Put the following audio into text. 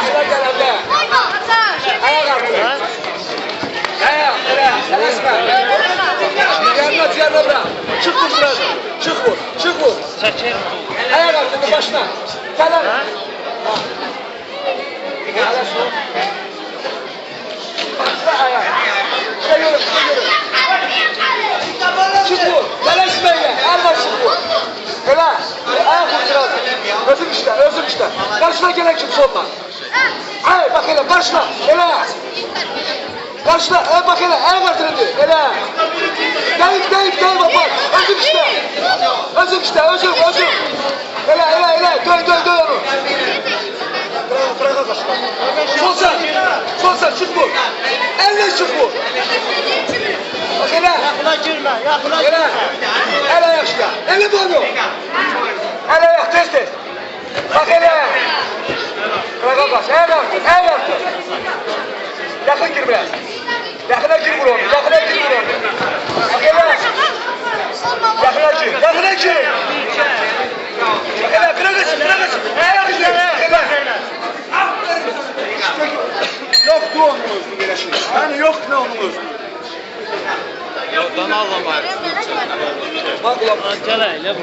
Şuna gel abla. Ayak artık. Ayak, tələsmə. Ciyarına bırak. Çık vur şuraya. Çık vur, çık vur. Ayak artık başına. Tələs. Tələsmə. Başına ayak. Şuraya yürü, şuraya yürü. Çık vur, tələsmə ya. Alma çık vur. Öyle. Ayak vur biraz. Özüm işte, özüm işte. Karşına gelen kimse olma. Ay bak hele karşına. Hele. Karşına, bak hele, ayak artırın diyor. Hele. Deyip bak. Özüm işte. Özüm işte, özüm. Hele. Döy onu. Bırak karşına. Sol sen, çık vur. Elle çık vur. Bak hele. Yakına girme. Hele. El ayak işte. Elle dönüyor. El ayak tez. Bak hele. Bırak kaç. Ayak artır. Yakın gir biraz. Yakına gir vur onu. Bak hele. Yakına gir. Bak hele, bırak açın. Ayak işte. Yok ne onun özünü böyle şey. Yani yok ne onun özünü. Yoldan ağlamayız. Bak ulan. Gel hele bu.